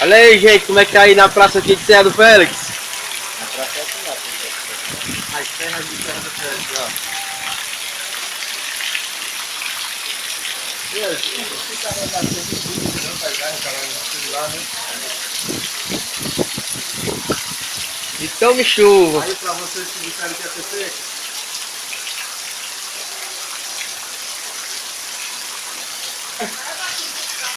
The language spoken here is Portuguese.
Olha aí, gente, como é que tá aí na praça aqui de Serra do Félix? Na praça é assim lá, as terras de Serra do Félix, ó. E aí, esse cara da frente do vídeo, não, tá ligado? Tá lá no celular, né? E tome chuva. Aí pra vocês que disseram que ia ter seca,